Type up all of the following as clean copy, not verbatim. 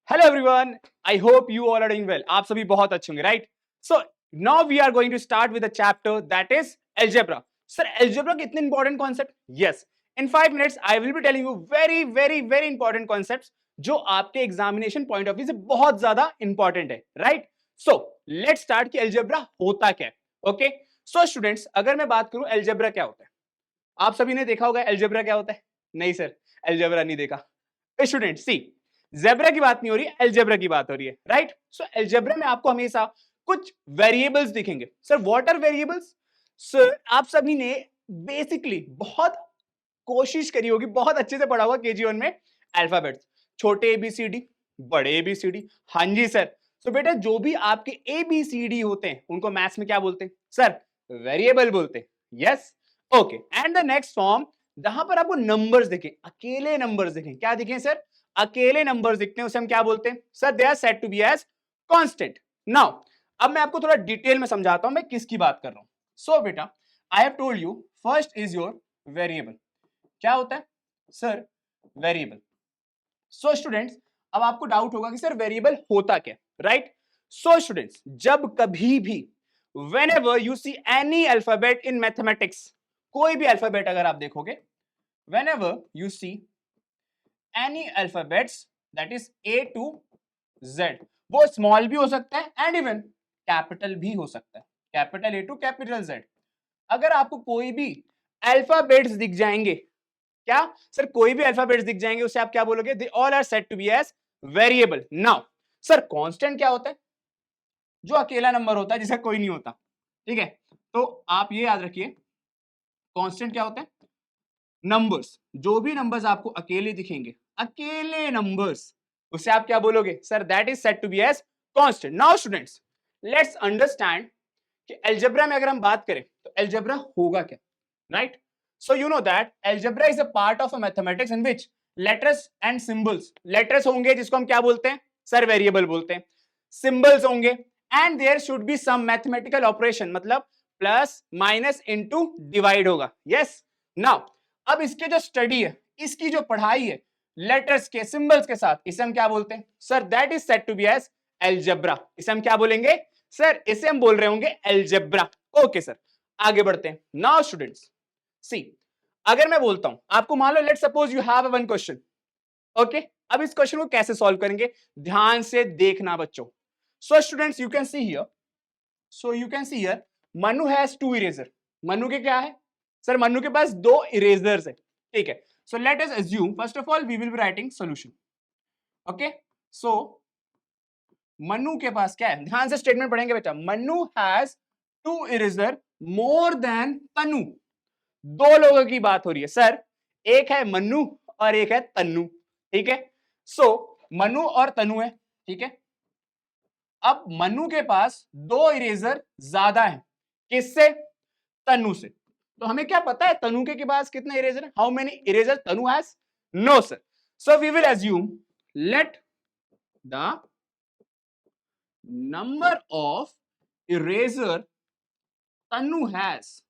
Hello everyone, I hope you all are doing well. आप सभी बहुत अच्छे होंगे, right? So now we are going to start with a chapter that is algebra. Sir, algebra कितने important concept? Yes, in 5 minutes I will be telling you very very very important concepts जो आपके examination point of view से बहुत ज्यादा important है, right? So let's start कि algebra होता क्या है। ओके, सो स्टूडेंट्स, अगर मैं बात करूं अलजेब्रा क्या होता है, आप सभी ने देखा होगा अलजेब्रा क्या होता है। नहीं सर, अलजेब्रा नहीं देखा। स्टूडेंट सी, जेब्रा की बात नहीं हो रही, अलजेब्रा की बात हो रही है, राइट? सो अलजेब्रा में आपको हमेशा कुछ वेरिएबल्स दिखेंगे। Sir what are variables? Sir आप सभी ने बेसिकली बहुत कोशिश करी होगी, बहुत अच्छे से पढ़ा हुआ केजी 1 में अल्फाबेट्स, छोटे एबीसीडी, बड़े एबीसीडी। हाँ जी सर। तो बेटा जो भी आपके एबीसीडी होते हैं उनको मैथ्स में क्या बोलते हैं? सर वेरिएबल बोलते हैं। Yes, okay. And the next form, जहां पर आपको नंबर्स दिखे, अकेले नंबर्स दिखे, क्या दिखे सर? अकेले नंबर्स दिखते हैं, उसे हम क्या बोलते हैं? Sir they are said to be as constant. Now अब मैं आपको थोड़ा डिटेल में समझाता हूं मैं किसकी बात कर रहा हूं। सो बेटा, I have told you first is your variable. क्या होता है सर? वेरिएबल। सो स्टूडेंट्स, अब आपको डाउट होगा कि सर वेरिएबल होता क्या, राइट? सो स्टूडेंट्स, जब कभी भी whenever you see any alphabet in mathematics, कोई भी अल्फाबेट अगर आप देखोगे, whenever you see any alphabets that is A to Z, वो स्मॉल भी हो सकता है एंड इवन कैपिटल भी हो सकता है, capital A to capital Z. अगर आपको कोई भी अल्फाबेट्स दिख जाएंगे, क्या सर कोई भी अल्फाबेट्स दिख जाएंगे, उसे आप क्या बोलोगे? They all are said to be as variable. Now sir constant क्या होता है? जो अकेला नंबर होता है जिसका कोई नहीं होता, ठीक है? तो आप ये याद रखिए, कांस्टेंट क्या होता है? नंबर्स, जो भी नंबर्स आपको अकेले दिखेंगे, अकेले नंबर्स, उसे आप क्या बोलोगे? Sir that is said to be as constant. Now students, let's understand कि अलजेब्रा में अगर हम बात करें तो अलजेब्रा होगा क्या, right? So you know that algebra is a part of a mathematics in which letters and symbols, letters होंगे जिसको हम क्या बोलते हैं? सर वेरिएबल बोलते हैं। सिंबल्स होंगे and there should be some mathematical operation, मतलब प्लस माइनस इनटू डिवाइड होगा। यस, नाउ अब इसके जो स्टडी है, इसकी जो पढ़ाई है लेटर्स के सिंबल्स के साथ, इसे हम क्या बोलते हैं? Sir that is said to be as algebra. इसे हम क्या बोलेंगे? सर इसे हम बोल रहे होंगे अलजेब्रा। ओके सर, आगे बढ़ते हैं। नाउ स्टूडेंट्स सी, अगर मैं बोलता हूं आपको, मान लो let suppose you have one question. Okay, अब इस क्वेश्चन को कैसे सॉल्व करेंगे, ध्यान से देखना बच्चों। So students you can see here, so you can see here Manu has 2 eraser. Manu के क्या है? सर मनु के पास 2 इरेजर्स है, ठीक है? So let us assume first of all we will be writing solution. Okay, so Manu के पास क्या है? ध्यान से स्टेटमेंट पढ़ेंगे बेटा। Manu has 2 eraser more than Tanu. 2 लोगों की बात हो रही है सर, एक है मनु और एक है तन्नु, ठीक है? सो मनु और तनु है, ठीक है? अब मनु के पास 2 इरेजर ज्यादा है, किससे? तनु से। तो हमें क्या पता है तनु के पास कितने इरेजर है? How many eraser Tanu has? No sir. So we will assume let the number of eraser Tanu has,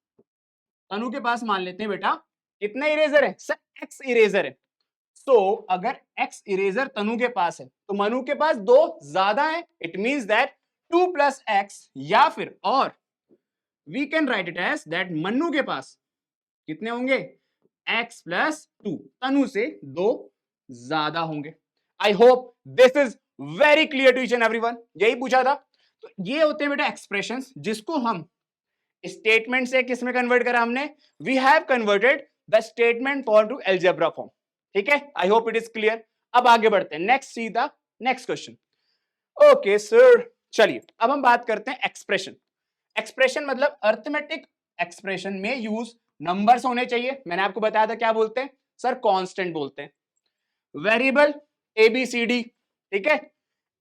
Tanu के पास मान लेते हैं बेटा कितने इरेजर है? सर एक्स इरेजर है। तो अगर एक्स इरेजर तनु के पास है तो मनु के पास 2 ज्यादा है, it means that 2 plus x, या फिर और we can write it as that Manu के पास कितने होंगे? x प्लस 2, तनु से 2 ज्यादा होंगे। I hope this is very clear to each and everyone. यही पूछा था। तो ये होते हैं बेटा एक्सप्रेशंस जिसको हम स्टेटमेंट से किस में कन्वर्ट करा हमने? We have converted the statement form to algebra form, ठीक है? I hope it is clear. अब आगे बढ़ते हैं, next see the next question. Okay sir, चलिए अब हम बात करते हैं एक्सप्रेशन। एक्सप्रेशन मतलब अर्थमेटिक एक्सप्रेशन में यूज नंबर्स होने चाहिए। मैंने आपको बताया था क्या बोलते हैं? सर कांस्टेंट बोलते हैं। वेरिएबल एबीसीडी, ठीक है?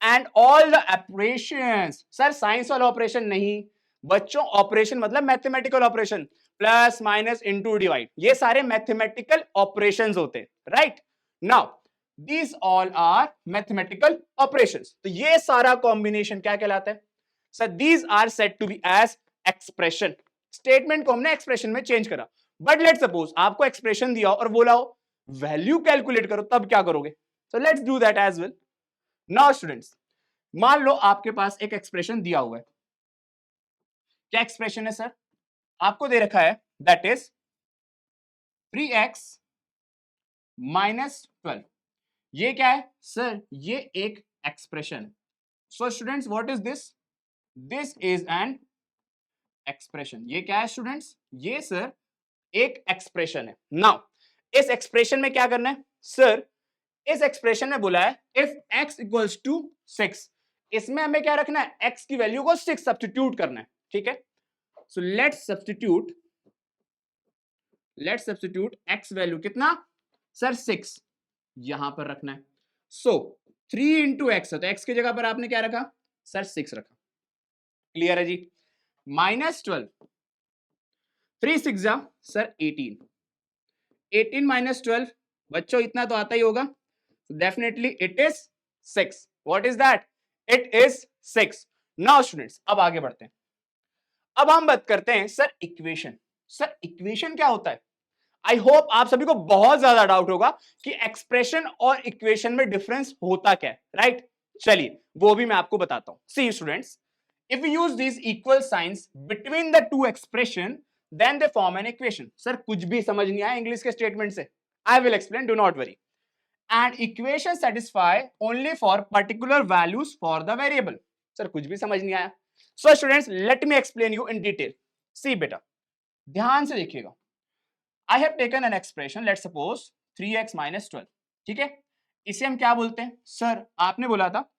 And all the operations, sir science वाला ऑपरेशन नहीं बच्चों, ऑपरेशन मतलब mathematical operation, plus minus into divide, ये सारे मैथमेटिकल ऑपरेशंस होते हैं, right? Now these all are mathematical operations. तो ये सारा कॉम्बिनेशन क्या कहलाता है? Sir these are said to be as expression. Statement को हमने एक्सप्रेशन में चेंज करा। बट लेट सपोज आपको एक्सप्रेशन दिया और बोला हो वैल्यू कैलकुलेट करो, तब क्या करोगे? So let's do that as well. Now students, मान लो आपके पास एक एक्सप्रेशन दिया हुआ है। क्या एक्सप्रेशन है सर? आपको दे रखा है दैट इज 3x -12। ये क्या है सर? ये एक expression. So students, what is this? This is an expression. ये क्या है स्टूडेंट्स? ये सर एक एक्सप्रेशन है। नाउ इस एक्सप्रेशन में क्या करना है सर? इस एक्सप्रेशन में बोला है इफ x इक्वल्स टू 6, इसमें हमें क्या रखना है? x की वैल्यू को 6 सब्स्टिट्यूट करना है। ठीक है, so let's substitute x value कितना सर? 6 यहां पर रखना है। सो 3 इंटू एक्स है, तो x की जगह पर आपने क्या रखा सर? 6 रखा। क्लियर है जी? -12, 3 6 जा सर 18, 18 -12 बच्चों इतना तो आता ही होगा, definitely it is 6। What is that? It is 6। Now students, अब आगे बढ़ते हैं। अब हम बात करते हैं सर इक्वेशन। सर इक्वेशन क्या होता है? आई होप आप सभी को बहुत ज्यादा डाउट होगा कि एक्सप्रेशन और इक्वेशन में डिफरेंस होता क्या है, राइट? चलिए वो भी मैं आपको बताता हूं। See students, if we use this equal signs between the two expression then they form an equation. Sir कुछ भी समझ नहीं आया इंग्लिश के स्टेटमेंट से? I will explain, do not worry. And equation satisfy only for particular values for the variable. Sir कुछ भी समझ नहीं आया? So students, let me explain you in detail. See बेटा, ध्यान से देखिएगा। I have taken an expression, let's suppose 3x -12, ठीक है? इसे हम क्या बोलते हैं सर? आपने बोला था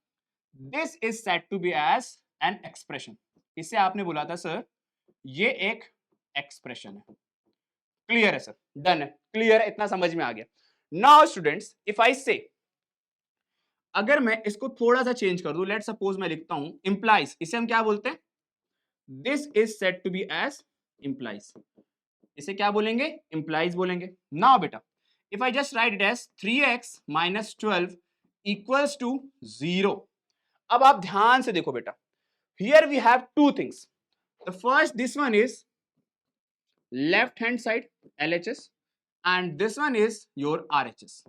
this is said to be as an expression। इसे आपने बोला था सर ये एक एक्सप्रेशन है। क्लियर है सर? डन है, क्लियर है, इतना समझ में आ गया। नाउ स्टूडेंट्स, इफ आई से, अगर मैं इसको थोड़ा सा चेंज कर दूं, लेट सपोज मैं लिखता हूं इंप्लाइज, इसे हम क्या बोलते हैं? This is said to be as implies. इसे क्या बोलेंगे? इंप्लाइज बोलेंगे। नाउ बेटा, if I just write it as 3x -12 equals to 0। अब आप ध्यान से देखो बेटा, here we have two things. The first, this one is left hand side LHS and this one is your RHS,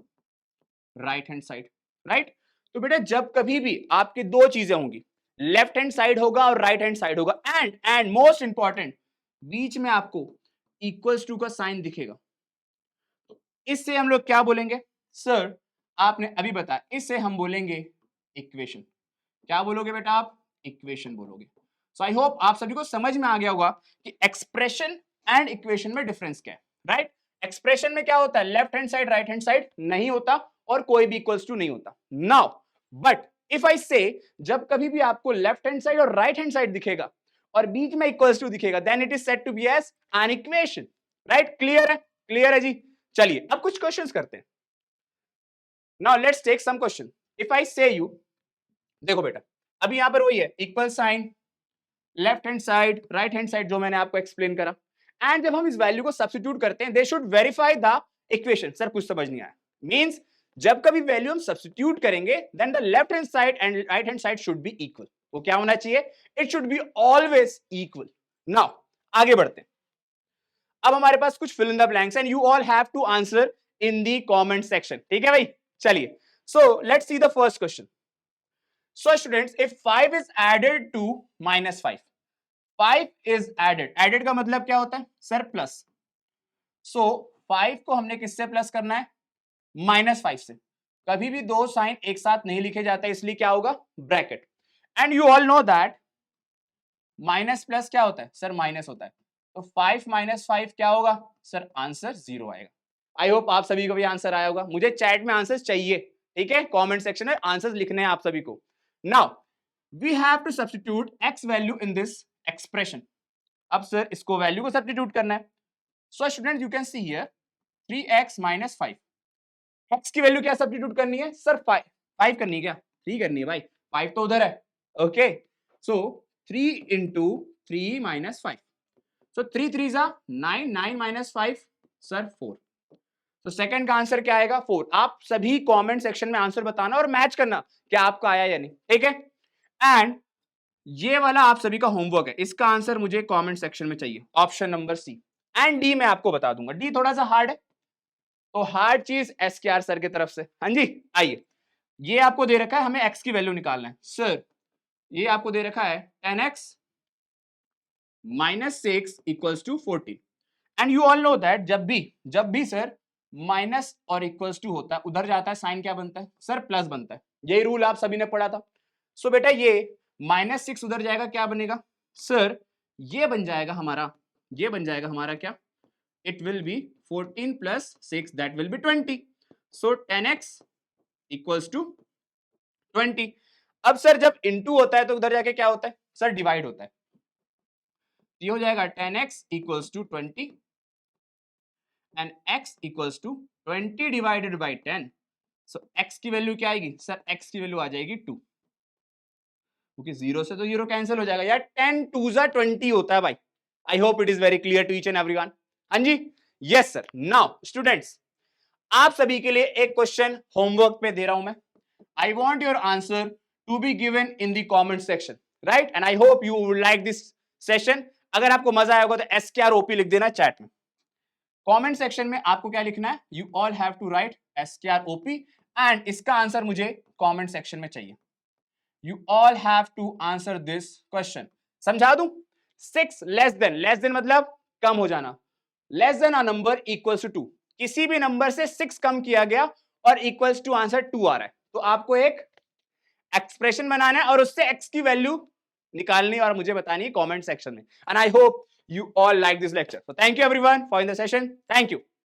right hand side, right? तो बेटा जब कभी भी आपकी दो चीजें होंगी, लेफ्ट हैंड साइड होगा और राइट हैंड साइड होगा, एंड मोस्ट इंपॉर्टेंट, बीच में आपको इक्वल्स टू का साइन दिखेगा, इससे हम लोग क्या बोलेंगे सर? आपने अभी बताया, इससे हम बोलेंगे इक्वेशन। क्या बोलोगे बेटा आप? इक्वेशन बोलोगे। सो आई होप आप सभी को समझ में आ गया होगा कि एक्सप्रेशन एंड इक्वेशन में डिफरेंस क्या है, राइट? एक्सप्रेशन में क्या होता है? Left hand side right hand side नहीं होता और कोई भी इक्वल्स टू नहीं होता। नाउ बट इफ आई से, जब कभी भी आपको लेफ्ट हैंड साइड और राइट हैंड साइड दिखेगा और बीच में इक्वल्स टू दिखेगा, then it is said to be as an equation, right? Clear है? क्लियर है जी? चलिए अब कुछ क्वेश्चंस करते हैं। Now let's take some question. If I say you, देखो बेटा अभी यहां पर वही है equal sign, left hand side right hand side, जो मैंने आपको एक्सप्लेन करा, एंड जब हम इस वैल्यू को सब्स्टिट्यूट करते हैं, they should verify the equation. Sir कुछ समझ नहीं आया? मींस जब कभी वैल्यू हम सब्स्टिट्यूट करेंगे, then the left hand side and right hand side should be equal. वो क्या होना चाहिए? It should be always equal. Now आगे बढ़ते हैं। अब हमारे पास कुछ fill in the blanks and you all have to answer in the comment section, ठीक है भाई? चलिए, so let's see the first question. So students, if 5 is added to -5, 5 is added का मतलब क्या होता है सर? प्लस। सो 5 को हमने किससे प्लस करना है? -5 से। कभी भी दो साइन एक साथ नहीं लिखे जाते, इसलिए क्या होगा? Bracket. And you all know that minus plus क्या होता है सर? माइनस होता है। तो 5 - 5 क्या होगा सर? आंसर 0 आएगा। आई होप आप सभी को भी आंसर आया होगा। मुझे चैट में आंसर चाहिए, ठीक है? कमेंट सेक्शन में आंसर्स लिखने हैं आप सभी को। Now we have to substitute x value in this expression. अब सर इसको वैल्यू को सब्स्टिट्यूट करना है। So student you can see here 3x - 5। x की वैल्यू क्या सब्स्टिट्यूट करनी है सर? 5 करनी है क्या? 3 करनी है भाई, 5 तो उधर है। ओके, सो 3 इंटू 3 - 5, सो 3 3 जा 9, 9 - 5 सर 4। तो सेकंड का आंसर क्या आएगा? 4। आप सभी कमेंट सेक्शन में आंसर बताना और मैच करना क्या आपका आया या नहीं, ठीक है? एंड ये वाला आप सभी का होमवर्क है, इसका आंसर मुझे कमेंट सेक्शन में चाहिए। Option number C and D मैं आपको बता दूंगा। डी थोड़ा सा हार्ड है, तो हार्ड चीज SKR सर की तरफ से। हाँ जी, आइए ये आपको दे रखा है, हमें x की वैल्यू निकालना है सर। ये आपको दे रखा है 10x minus 6 equals to 14 and you all know that जब भी सर माइनस और इक्वल्स टू होता है उधर जाता है साइन क्या बनता है सर प्लस बनता है। यही रूल आप सभी ने पढ़ा था। सो बेटा ये -6 उधर जाएगा क्या बनेगा सर, ये बन जाएगा हमारा क्या, it will be 14 plus 6 that will be 20. So 10x equals to 20. अब सर जब इनटू होता है तो उधर जाके क्या होता है सर डिवाइड होता है। ये हो जाएगा 10x equals to 20 and x equals to 20 divided by 10. So x की वैल्यू क्या आएगी सर, x की वैल्यू आ जाएगी 2 क्योंकि 0 से तो 0 कैंसिल हो जाएगा यार। 10 2 जा 20 होता है भाई। I hope it is very clear to each and everyone. हाँ जी यस सर। नाउ स्टूडेंट्स आप सभी के लिए एक क्वेश्चन होमवर्क पे दे रहा हूं मैं। I want your answer to be given in the comment section right and I hope you would like this session. अगर आपको मजा आया होगा तो SKROP लिख देना चैट में। कमेंट सेक्शन में आपको क्या लिखना है, you all have to write SKROP and इसका आंसर मुझे कमेंट सेक्शन में चाहिए। You all have to answer this question. समझा दूं, 6 लेस देन मतलब कम हो जाना, less than a number equals to 2, किसी भी नंबर से 6 कम किया गया और इक्वल्स टू आंसर 2 आ रहा है तो आपको एक एक्सप्रेशन बनाना है और उससे x की वैल्यू निकालनी और मुझे बतानी है कमेंट सेक्शन में। And I hope you all like this lecture. So thank you everyone for in the session. Thank you.